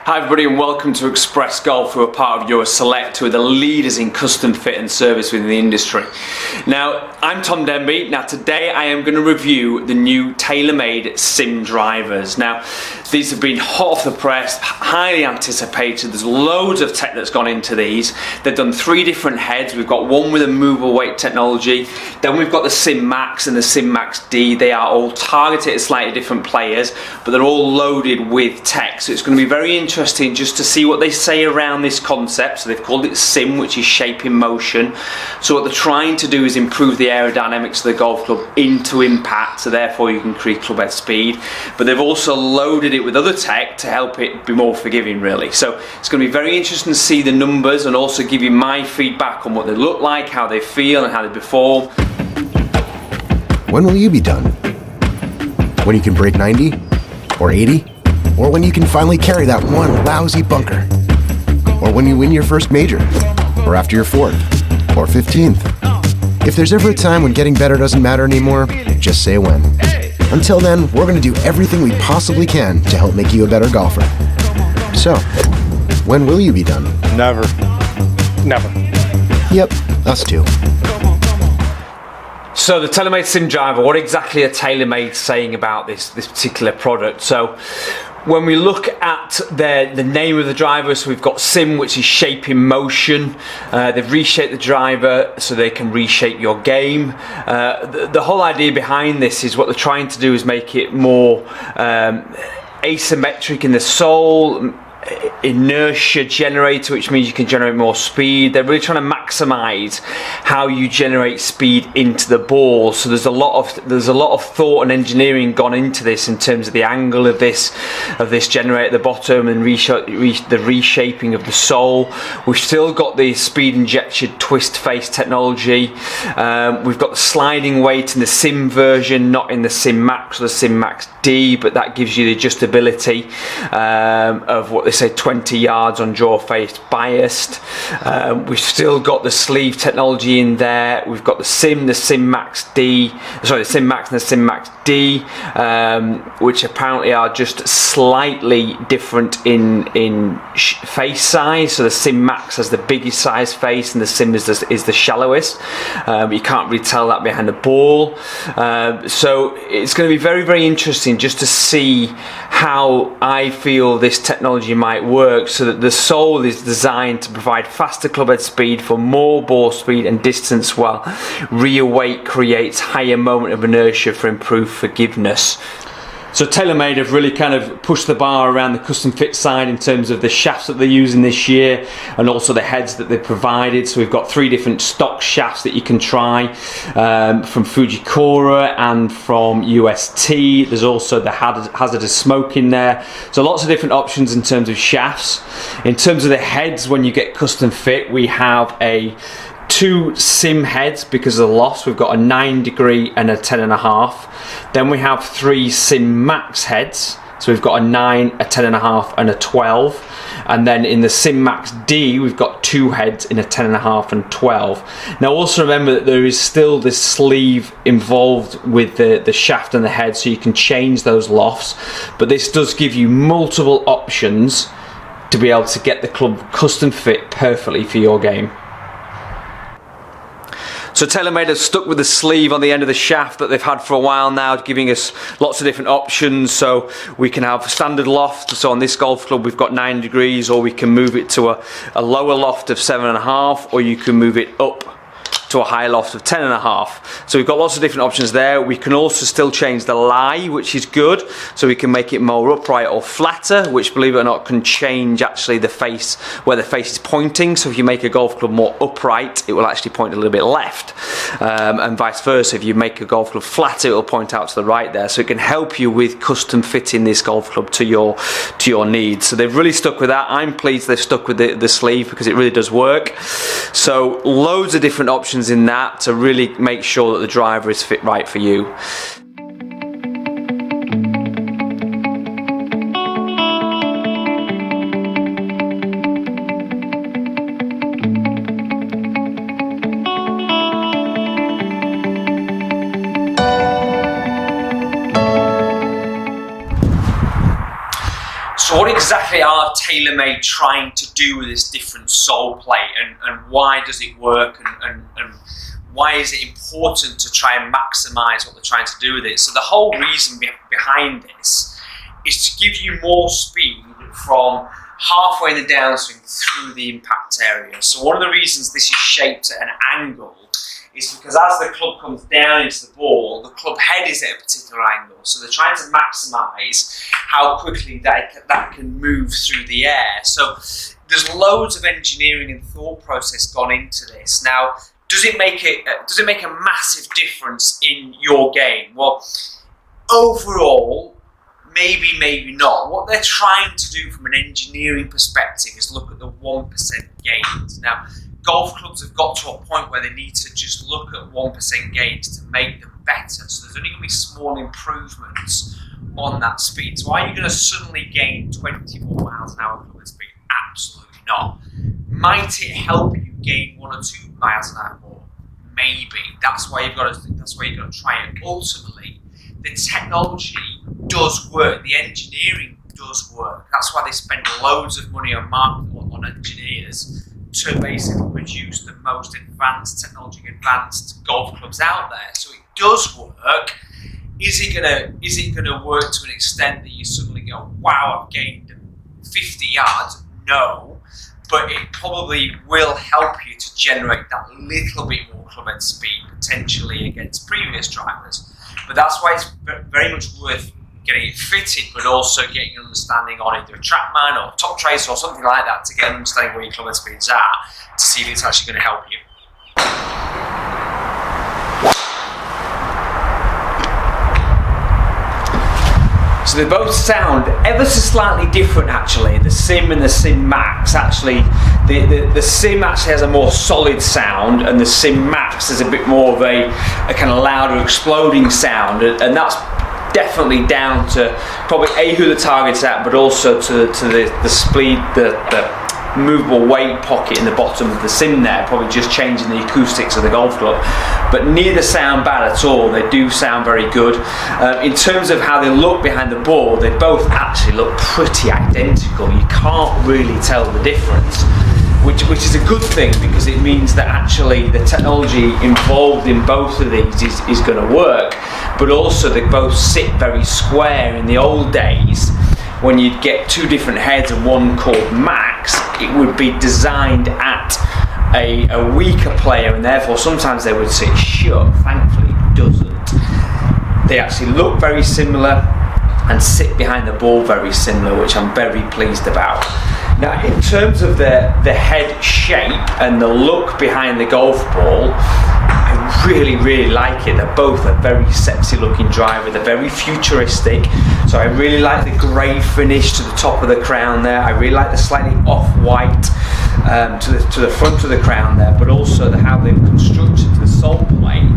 Hi everybody and welcome to Express Golf, who are part of Euroselect, who are the leaders in custom fit and service within the industry. Now, I'm Tom Denby. Now today I am going to review the new TaylorMade SIM drivers. Now, these have been hot off the press, highly anticipated. There's loads of tech that's gone into these. They've done 3 different heads. We've got one with a movable weight technology. Then we've got the SIM Max and the SIM Max D. They are all targeted at slightly different players, but they're all loaded with tech. So it's going to be very interesting just to see what they say around this concept. So they've called it SIM, which is shape in motion. So what they're trying to do is improve the aerodynamics of the golf club into impact, so therefore you can increase club head speed. But they've also loaded it with other tech to help it be more forgiving, really. So it's going to be very interesting to see the numbers and also give you my feedback on what they look like, how they feel and how they perform. When will you be done? When you can break 90? Or 80? Or when you can finally carry that one lousy bunker? Or when you win your first major? Or after your 4th? Or 15th? If there's ever a time when getting better doesn't matter anymore, just say when. Until then, we're going to do everything we possibly can to help make you a better golfer. So, when will you be done? Never. Never. Yep, us too. So the TaylorMade SIM driver, what exactly are TaylorMade saying about this particular product? So when we look at the name of the driver, so we've got SIM, which is shape in motion. They've reshaped the driver so they can reshape your game. The whole idea behind this is what they're trying to do is make it more asymmetric in the sole, inertia generator, which means you can generate more speed. They're really trying to maximize how you generate speed into the ball. So there's a lot of thought and engineering gone into this in terms of the angle of this generator at the bottom and the reshaping of the sole. We've still got the speed injection twist face technology. We've got the sliding weight in the SIM version, not in the SIM Max or the SIM Max D, but that gives you the adjustability of what they say 20 yards on draw face biased. We've still got the sleeve technology in there. We've got the SIM Max D, sorry, the SIM Max and the SIM Max D, which apparently are just slightly different in face size. So the SIM Max has the biggest size face and the SIM is the shallowest. You can't really tell that behind the ball. So it's going to be very, very interesting just to see how I feel this technology might work, so that the sole is designed to provide faster clubhead speed for more ball speed and distance, while rear weight creates higher moment of inertia for improved forgiveness. So TaylorMade have really kind of pushed the bar around the custom fit side in terms of the shafts that they're using this year and also the heads that they've provided. So we've got 3 different stock shafts that you can try from Fujikura and from UST. There's also the hazardous smoke in there. So lots of different options in terms of shafts. In terms of the heads, when you get custom fit, we have 2 SIM heads because of the loss. We've got a 9° and a 10.5. Then we have 3 SIM Max heads. So we've got a 9, a 10.5 and a 12. And then in the SIM Max D, we've got 2 heads in a 10.5 and 12. Now also remember that there is still this sleeve involved with the shaft and the head, so you can change those lofts. But this does give you multiple options to be able to get the club custom fit perfectly for your game. So TaylorMade has stuck with the sleeve on the end of the shaft that they've had for a while now, giving us lots of different options. So we can have standard loft. So on this golf club we've got 9°, or we can move it to a lower loft of 7.5, or you can move it up to a high loft of 10.5. So we've got lots of different options there. We can also still change the lie, which is good. So we can make it more upright or flatter, which, believe it or not, can change actually the face, where the face is pointing. So if you make a golf club more upright, it will actually point a little bit left, and vice versa. If you make a golf club flatter, it will point out to the right there. So it can help you with custom fitting this golf club to your needs. So they've really stuck with that. I'm pleased they've stuck with the sleeve because it really does work. So loads of different options in that to really make sure that the driver is fit right for you. So what exactly are TaylorMade trying to do with this different sole plate, and why does it work, and why is it important to try and maximise what they're trying to do with it? So the whole reason behind this is to give you more speed from halfway in the downswing through the impact area. So one of the reasons this is shaped at an angle is because as the club comes down into the ball, the club head is at a particular angle. So they're trying to maximise how quickly that can move through the air. So there's loads of engineering and thought process gone into this. Now, does it make a massive difference in your game? Well, overall, maybe not. What they're trying to do from an engineering perspective is look at the 1% gains. Now, golf clubs have got to a point where they need to just look at 1% gains to make them better. So there's only going to be small improvements on that speed. So are you going to suddenly gain 24 miles an hour club speed? Absolutely not. Might it help you gain 1 or 2 miles an hour more? Maybe. That's why you've got to try it. Ultimately, the technology does work. The engineering does work. That's why they spend loads of money on engineers to basically produce the most advanced advanced golf clubs out there. So it does work. Is it gonna work to an extent that you suddenly go, wow, I've gained 50 yards? No, but it probably will help you to generate that little bit more club head speed potentially against previous drivers. But that's why it's very much worth getting it fitted, but also getting an understanding on either a Trackman or Top Tracer or something like that to get an understanding where your club head speeds are, to see if it's actually going to help you. So they both sound ever so slightly different actually, the SIM and the SIM Max. Actually, the SIM actually has a more solid sound, and the SIM Max is a bit more of a kind of louder exploding sound, and that's definitely down to probably who the target's at, but also to the speed, the movable weight pocket in the bottom of the SIM there, probably just changing the acoustics of the golf club. But neither sound bad at all. They do sound very good. In terms of how they look behind the ball, they both actually look pretty identical. You can't really tell the difference, which is a good thing, because it means that actually the technology involved in both of these is going to work, but also they both sit very square. In the old days, when you'd get two different heads and one called Max, it would be designed at a weaker player, and therefore sometimes they would sit shut. Thankfully it doesn't. They actually look very similar and sit behind the ball very similar, which I'm very pleased about. Now, in terms of the head shape and the look behind the golf ball, I really like it. They're both a very sexy looking driver. They're very futuristic. So I really like the grey finish to the top of the crown there. I really like the slightly off-white to the front of the crown there, but also how they've constructed the sole plate.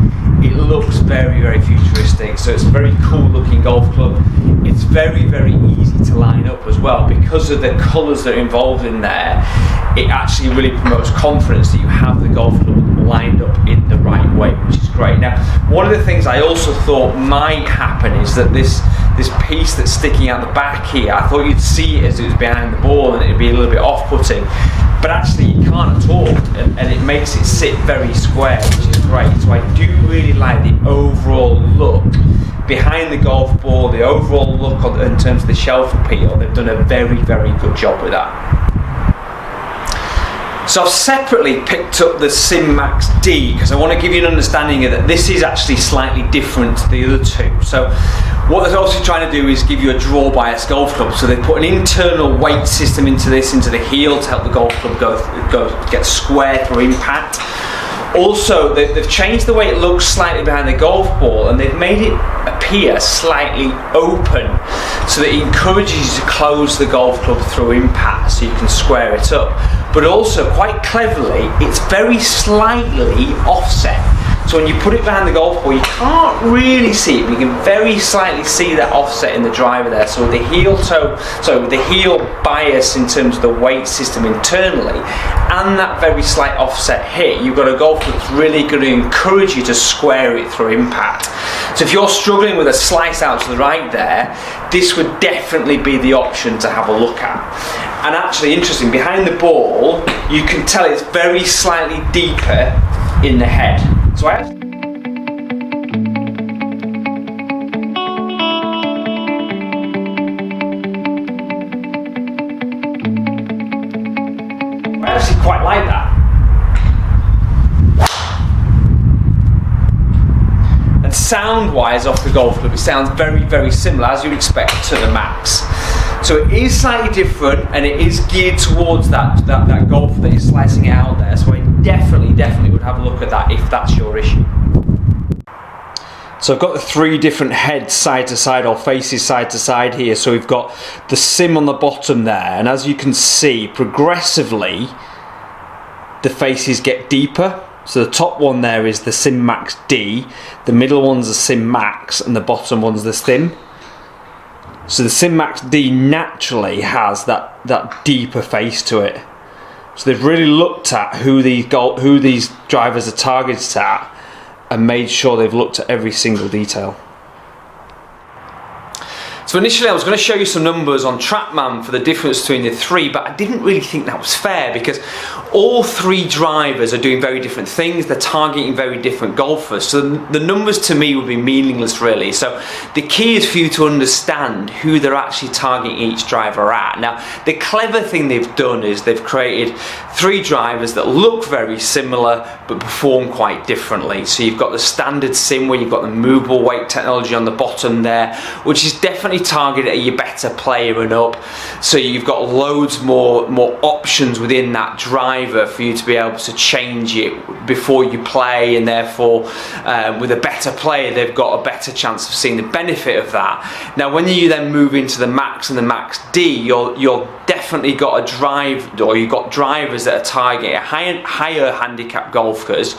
It looks very futuristic. So it's a very cool looking golf club. It's very easy to line up as well, because of the colours that are involved in there. It actually really promotes confidence that you have the golf club lined up in the right way, which is great. Now, one of the things I also thought might happen is that this piece that's sticking out the back here, I thought you'd see it as it was behind the ball and it'd be a little bit off-putting, but actually you can't at all, and it makes it sit very square, which is great. So I do really like the overall look behind the golf ball, the overall look in terms of the shelf appeal. They've done a very good job with that. So I've separately picked up the SIM Max D, because I want to give you an understanding of that this is actually slightly different to the other two. So what they're also trying to do is give you a draw bias golf club. So they put an internal weight system into the heel to help the golf club go get square for impact. Also, they've changed the way it looks slightly behind the golf ball, and they've made it appear slightly open, so that it encourages you to close the golf club through impact, so you can square it up. But also, quite cleverly, it's very slightly offset. So when you put it behind the golf ball, you can't really see it, but you can very slightly see that offset in the driver there. So with the heel toe, so with the heel bias in terms of the weight system internally, and that very slight offset hit, you've got a golf that's really going to encourage you to square it through impact. So if you're struggling with a slice out to the right there, this would definitely be the option to have a look at. And actually, interesting, behind the ball, you can tell it's very slightly deeper in the head. So I actually quite like that. And sound-wise, off the golf club, it sounds very, very similar, as you'd expect, to the Max. So it is slightly different, and it is geared towards that golf that is slicing it out there. So I definitely would have a look at that if that's your issue. So I've got the 3 different heads side to side, or faces side to side here. So we've got the SIM on the bottom there, and as you can see, progressively the faces get deeper. So the top one there is the SIM Max D, the middle one's the SIM Max, and the bottom one's the SIM. So the SIM Max D naturally has that deeper face to it. So they've really looked at who these drivers are targeted at, and made sure they've looked at every single detail. So initially I was going to show you some numbers on Trackman for the difference between the 3, but I didn't really think that was fair, because all 3 drivers are doing very different things. They're targeting very different golfers. So the numbers to me would be meaningless really. So the key is for you to understand who they're actually targeting each driver at. Now the clever thing they've done is they've created 3 drivers that look very similar but perform quite differently. So you've got the standard SIM, where you've got the movable weight technology on the bottom there, which is definitely targeted at your better player and up. So you've got loads more options within that driver for you to be able to change it before you play, and therefore with a better player they've got a better chance of seeing the benefit of that. Now when you then move into the Max and the Max D, you're definitely got a drive, or you've got drivers that are targeting higher handicap golfers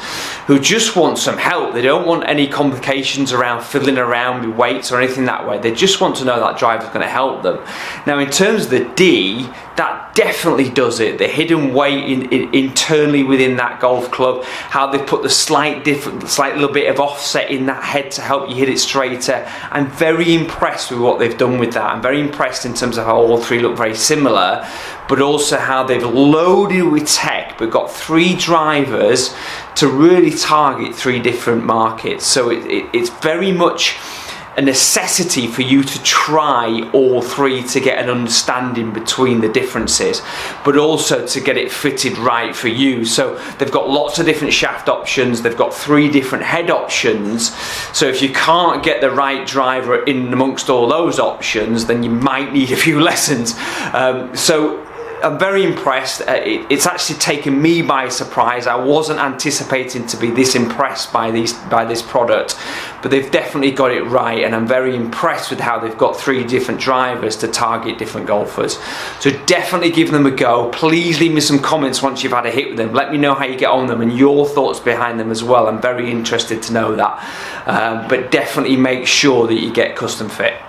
who just want some help. They don't want any complications around fiddling around with weights or anything that way. They just want to know that driver's going to help them. Now in terms of the D, that definitely does it. The hidden weight internally within that golf club, how they put the slight little bit of offset in that head to help you hit it straighter. I'm very impressed with what they've done with that. I'm very impressed in terms of how all 3 look very similar, but also how they've loaded with tech, but got 3 drivers to really target 3 different markets. So it's very much a necessity for you to try all 3 to get an understanding between the differences, but also to get it fitted right for you. So they've got lots of different shaft options, they've got 3 different head options. So if you can't get the right driver in amongst all those options, then you might need a few lessons. So I'm very impressed. It's actually taken me by surprise. I wasn't anticipating to be this impressed by this product, but they've definitely got it right, and I'm very impressed with how they've got 3 different drivers to target different golfers. So definitely give them a go. Please leave me some comments once you've had a hit with them. Let me know how you get on them and your thoughts behind them as well. I'm very interested to know that. But definitely make sure that you get custom fit.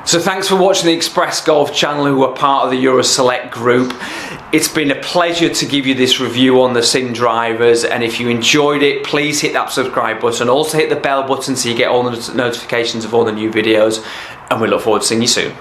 So thanks for watching the Express Golf channel, who are part of the Euroselect group. It's been a pleasure to give you this review on the SIM drivers, and if you enjoyed it, please hit that subscribe button. Also hit the bell button so you get all the notifications of all the new videos, and we look forward to seeing you soon.